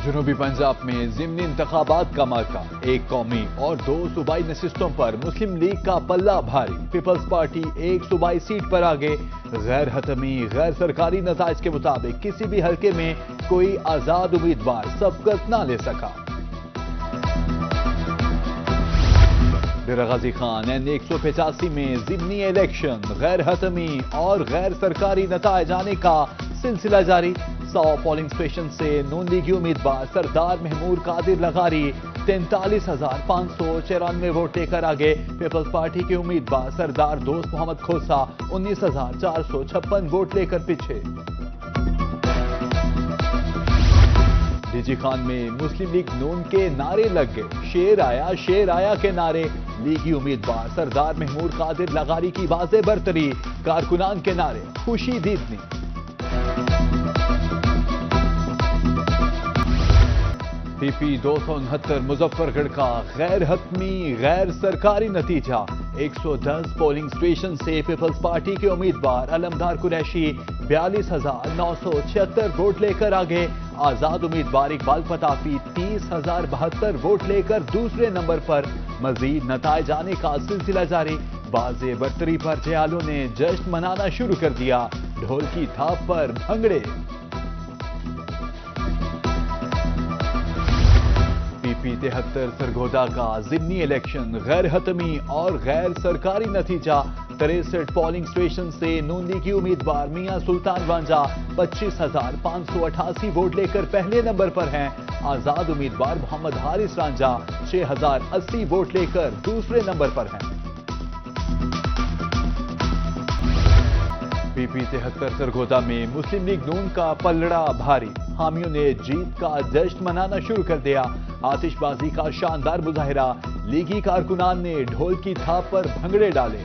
جنوبی پنجاب میں ضمنی انتخابات کا موقع، ایک قومی اور 2 صوبائی نشستوں پر مسلم لیگ کا پلہ بھاری۔ پیپلز پارٹی ایک صوبائی سیٹ پر آگے۔ غیر حتمی غیر سرکاری نتائج کے مطابق کسی بھی حلقے میں کوئی آزاد امیدوار سبقت نہ لے سکا۔ ڈیرہ غازی خان N185 میں ضمنی الیکشن، غیر حتمی اور غیر سرکاری نتائج آنے کا سلسلہ جاری۔ 100 پولنگ اسٹیشن سے نون لیگی امیدوار سردار محمود قادر لغاری 43,594 ووٹ لے کر آگے۔ پیپلز پارٹی کے امیدوار سردار دوست محمد کھوسا 19,456 ووٹ لے کر پیچھے۔ ڈی جی خان میں مسلم لیگ نون کے نعرے لگ گئے۔ شیر آیا کے نعرے۔ لیگی امیدوار سردار محمود قادر لغاری کی واضح برتری، کارکنان کے نعرے خوشی دیدنی۔ پی پی 269 مظفر گڑھ کا غیر حتمی غیر سرکاری نتیجہ۔ 110 پولنگ اسٹیشن سے پیپلز پارٹی کے امیدوار علمدار قریشی 42,976 ووٹ لے کر آگے۔ آزاد امیدوار اقبال پتافی 30,072 ووٹ لے کر دوسرے نمبر پر۔ مزید نتائج آنے کا سلسلہ جاری۔ واضح برتری پر جیالوں نے جشن منانا شروع کر دیا۔ ڈھول کی تھاپ پر بھنگڑے۔ پی 73 سرگودا کا ضمنی الیکشن، غیر حتمی اور غیر سرکاری نتیجہ۔ 63 پولنگ اسٹیشن سے نون لیگی امیدوار میاں سلطان وانجا 25,588 ووٹ لے کر پہلے نمبر پر ہیں۔ آزاد امیدوار محمد حارث رانجا 6,080 ووٹ لے کر دوسرے نمبر پر ہیں۔ پی 73 سرگودا میں مسلم لیگ نون کا پلڑا بھاری۔ حامیوں نے جیت کا جشن منانا شروع کر دیا۔ آتش بازی کا شاندار مظاہرہ۔ لیگی کارکنان نے ڈھول کی تھاپ پر بھنگڑے ڈالے۔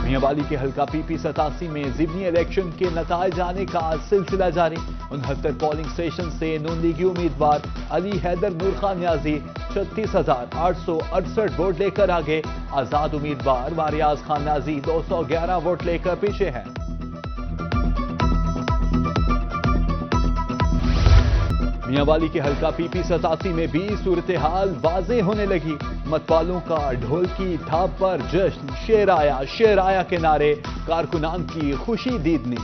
میاں والی کے حلقہ پی 87 میں ضمنی الیکشن کے نتائج آنے کا سلسلہ جاری۔ 69 پولنگ اسٹیشن سے نون لیگی امیدوار علی حیدر نور خان نیازی 36,868 ووٹ لے کر آگے۔ آزاد امیدوار واریاض خان نیازی 211 ووٹ لے کر پیچھے ہیں۔ میاں والی کے حلقہ پی 87 میں بھی صورتحال واضح ہونے لگی۔ مت والوں کا ڈھول کی تھاپ پر جشن، شیر آیا کے نعرے، کارکنان کی خوشی دیدنی۔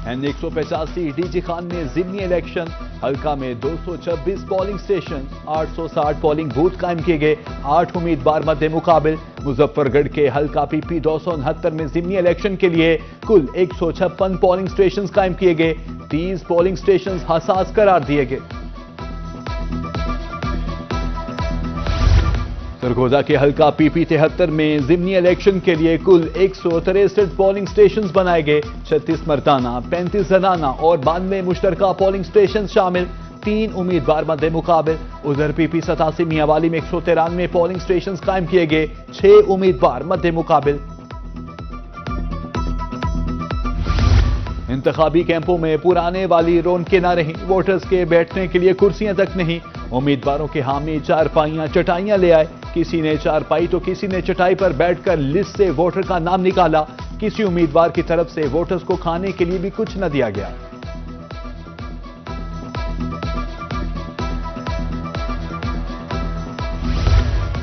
N185 ڈی جی خان میں ضمنی الیکشن، حلقہ میں 226 پولنگ اسٹیشن، 860 پولنگ بوتھ قائم کیے گئے۔ 8 امیدوار مد مقابل۔ مظفر گڑھ کے حلقہ پی پی 269 میں ضمنی الیکشن کے لیے کل 156 پولنگ اسٹیشن قائم کیے گئے۔ 30 پولنگ اسٹیشن حساس قرار دیے گئے۔ سرگودا کے حلقہ پی پی 73 میں ضمنی الیکشن کے لیے کل 163 پولنگ اسٹیشن بنائے گئے۔ 36 مردانہ، 35 زنانہ اور 92 مشترکہ پولنگ اسٹیشن شامل۔ 3 امیدوار مد مقابل۔ ادھر پی پی 87 میاں والی میں 193 پولنگ اسٹیشن قائم کیے گئے۔ 6 امیدوار مد مقابل۔ انتخابی کیمپوں میں پرانے والی رونقیں نہ رہیں۔ ووٹرز کے بیٹھنے کے لیے کرسیاں تک نہیں۔ امیدواروں کے حامی چارپائیاں چٹائیاں لے آئے۔ کسی نے چارپائی تو کسی نے چٹائی پر بیٹھ کر لسٹ سے ووٹر کا نام نکالا۔ کسی امیدوار کی طرف سے ووٹرز کو کھانے کے لیے بھی کچھ نہ دیا گیا۔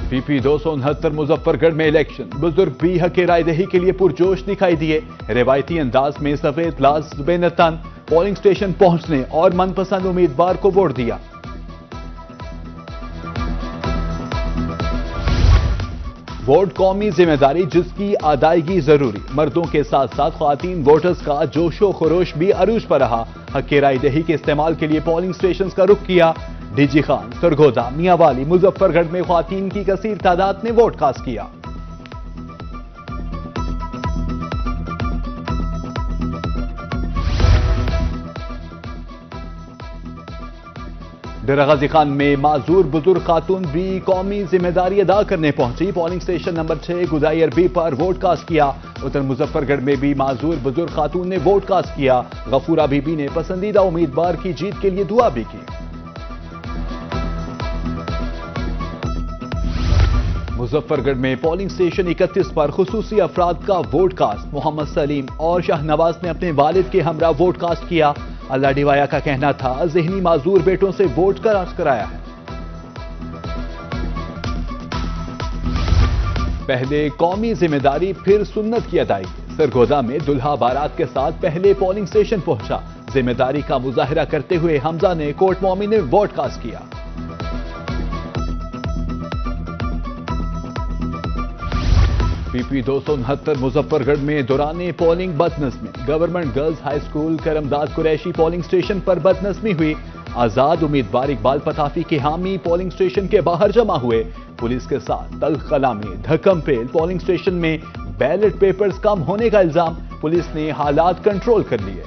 پی پی 269 مظفر گڑھ میں الیکشن، بزرگ بھی حق رائے دہی کے لیے پرجوش دکھائی دیے۔ روایتی انداز میں سفید لاس بین تن پولنگ اسٹیشن پہنچنے اور من پسند امیدوار کو ووٹ دیا۔ ووٹ قومی ذمہ داری جس کی ادائیگی ضروری۔ مردوں کے ساتھ ساتھ خواتین ووٹرز کا جوش و خروش بھی عروج پر رہا۔ حق رائے دہی کے استعمال کے لیے پولنگ اسٹیشنز کا رخ کیا۔ ڈی جی خان، سرگودا، میاں والی، مظفر گڑھ میں خواتین کی کثیر تعداد نے ووٹ کاسٹ کیا۔ ڈیرہ غازی خان میں معذور بزرگ خاتون بھی قومی ذمہ داری ادا کرنے پہنچی۔ پولنگ اسٹیشن نمبر 6 گدائی عربی پر ووٹ کاسٹ کیا۔ ادھر مظفر گڑھ میں بھی معذور بزرگ خاتون نے ووٹ کاسٹ کیا۔ غفورہ بی بی نے پسندیدہ امیدوار کی جیت کے لیے دعا بھی کی۔ मुजफ्फरगढ़ में पोलिंग स्टेशन 31 पर खुसूसी अफराद का वोट कास्ट। मोहम्मद सलीम और शाहनवाज ने अपने वालिद के हमरा वोट कास्ट किया। अल्लाह डिवाया का कहना था ज़हनी माजूर बेटों से वोट कास्ट कराया है। पहले कौमी जिम्मेदारी फिर सुन्नत की अदायगी। सरगोदा में दुल्हा बारात के साथ पहले पोलिंग स्टेशन पहुंचा। जिम्मेदारी का मुजाहिरा करते हुए हमजा ने कोर्ट मोमी ने वोट कास्ट किया। पीपी 269 मुजफ्फरगढ़ में दौरान पोलिंग बदनज़मी। Government girls high school Karamdad Qureshi polling station पर बदनज़मी हुई। आजाद उम्मीदवार इकबाल पताफी के हामी पोलिंग स्टेशन के बाहर जमा हुए। पुलिस के साथ तल्ख कलामी धक्कम पेल। पोलिंग स्टेशन में बैलेट पेपर्स कम होने का इल्जाम। पुलिस ने हालात कंट्रोल कर लिए।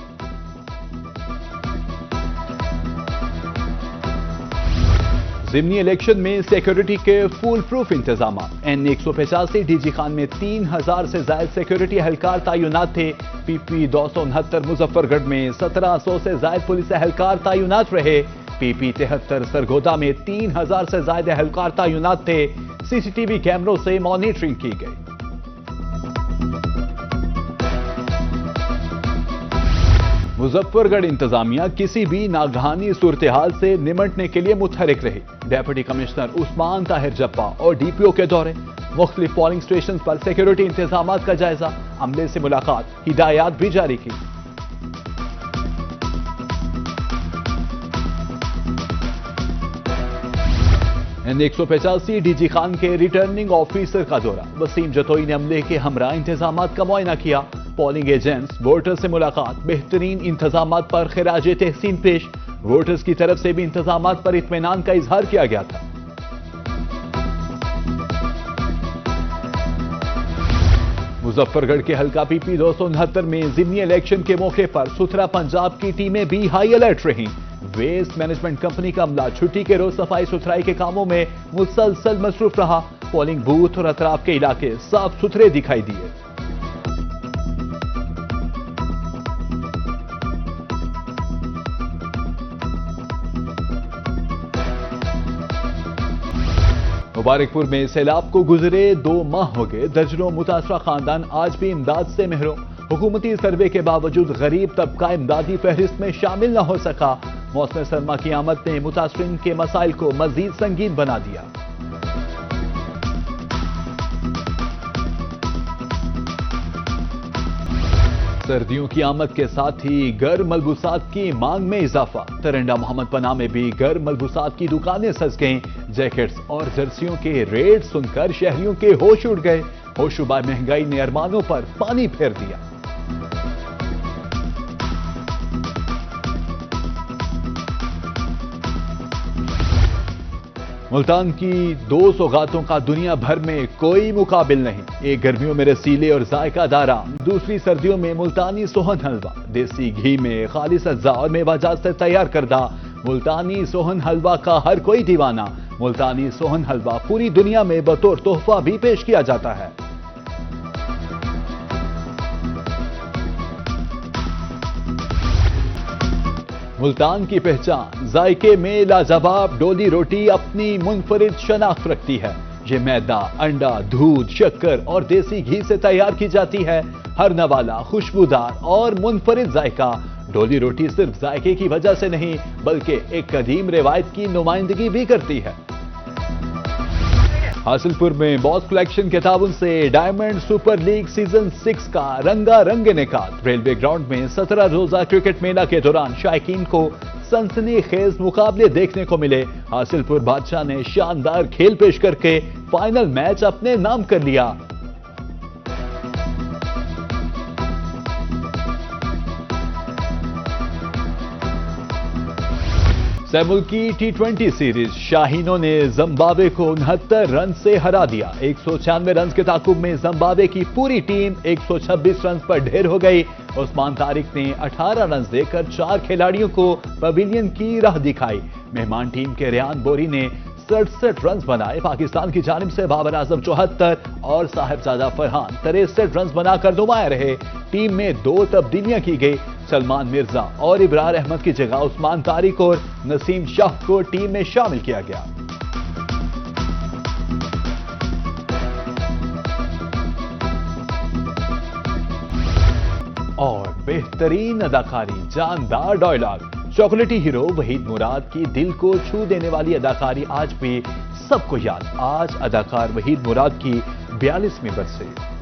ज़िमनी इलेक्शन में सिक्योरिटी के फुल प्रूफ इंतजाम। N185 डीजी खान में 3000 से ज्यादा सिक्योरिटी एहलकार तैनात थे। पीपी 269 मुजफ्फरगढ़ में 1700 से ज्यादा पुलिस एहलकार तैनात रहे। पीपी 73 सरगोदा में 3000 से ज्यादा एहलकार तैनात थे। सीसीटीवी कैमरों से मॉनिटरिंग की गई। मुजफ्फरगढ़ इंतजामिया किसी भी नागहानी सूरत-ए-हाल से निमटने के लिए मुतहरिक रही। डेप्यूटी कमिश्नर उस्मान ताहिर जप्पा और डीपीओ के दौरे। मुख्तलिफ पोलिंग स्टेशन पर सिक्योरिटी इंतजामात का जायजा। अमले से मुलाकात, हिदायत भी जारी की। N185 डीजी खान के रिटर्निंग ऑफिसर का दौरा। वसीम जतोई ने अमले के हमरा इंतजामात का मुआयना किया। पोलिंग एजेंट्स, वोटर्स से मुलाकात। बेहतरीन इंतजामात पर खिराज तहसीन पेश। वोटर्स की तरफ से भी इंतजामात पर इत्मीनान का इजहार किया गया था। मुजफ्फरगढ़ के हल्का पीपी 269 में ज़िमनी इलेक्शन के मौके पर सुथरा पंजाब की टीमें भी हाई अलर्ट रहीं। वेस्ट मैनेजमेंट कंपनी का अमला छुट्टी के रोज सफाई सुथराई के कामों में मुसलसल मसरूफ रहा। पोलिंग बूथ और अतराफ के इलाके साफ सुथरे दिखाई दिए। मुबारकपुर में सैलाब को गुजरे 2 माह हो गए। दर्जनों मुतासरा खानदान आज भी इमदाद से महरूम। हुकूमती सर्वे के बावजूद गरीब तबका इमदादी फहरिस्त में शामिल न हो सका। मौसम सरमा की आमद ने मुतासरीन के मसाइल को मजीद संगीन बना दिया। सर्दियों की आमद के साथ ही गर्म मलबूसात की मांग में इजाफा। तरंडा मोहम्मद पनाह में भी गर्म मलबूसात की दुकानें सज गईं। जैकेट्स और जर्सियों के रेट सुनकर शहरियों के होश उड़ गए। होशुबा महंगाई ने अरमानों पर पानी फेर दिया। मुल्तान की 2 सौगातों का दुनिया भर में कोई मुकाबिल नहीं। एक गर्मियों में रसीले और जायकादार आम, दूसरी सर्दियों में मुल्तानी सोहन हलवा। देसी घी में खालिस अज्जा और मेवाजात से तैयार करदा मुल्तानी सोहन हलवा का हर कोई दीवाना। मुल्तानी सोहन हलवा पूरी दुनिया में बतौर तोहफा भी पेश किया जाता है। मुल्तान की पहचान जायके में लाजवाब डोली रोटी अपनी मुनफरिद शनाख्त रखती है। ये मैदा, अंडा, दूध, शक्कर और देसी घी से तैयार की जाती है। हर नवाला, खुशबूदार और मुनफरिद जायका। डोली रोटी सिर्फ जायके की वजह से नहीं बल्कि एक कदीम रिवायत की नुमाइंदगी भी करती है। हासिलपुर में बॉस कलेक्शन के ताउन से डायमंड सुपर लीग सीजन 6 का रंगारंग इनेकाद। रेलवे ग्राउंड में 17 रोजा क्रिकेट मेला के दौरान शायकीन को सनसनीखेज मुकाबले देखने को मिले। हासिलपुर बादशाह ने शानदार खेल पेश करके फाइनल मैच अपने नाम कर लिया। मुल्की T20 सीरीज शाहीनों ने जिम्बाब्वे को 69 रन से हरा दिया। 196 रन के ताकुब में जिम्बाब्वे की पूरी टीम 126 रन पर ढेर हो गई। उस्मान तारिक ने 18 रन देकर 4 खिलाड़ियों को पवेलियन की राह दिखाई। मेहमान टीम के रेयान बोरी ने 67 रन बनाए। पाकिस्तान की जानिब से बाबर आजम 74 और साहिबजादा फरहान 63 रन बनाकर नुमाया रहे। टीम में 2 तब्दीलियां की गई। सलमान मिर्जा और इब्रार अहमद की जगह उस्मान तारिक और नसीम शाह को टीम में शामिल किया गया। اور بہترین اداکاری، جاندار ڈائلاگ، چاکلیٹی ہیرو وحید مراد کی دل کو چھو دینے والی اداکاری آج بھی سب کو یاد۔ آج اداکار وحید مراد کی 42ویں برسی۔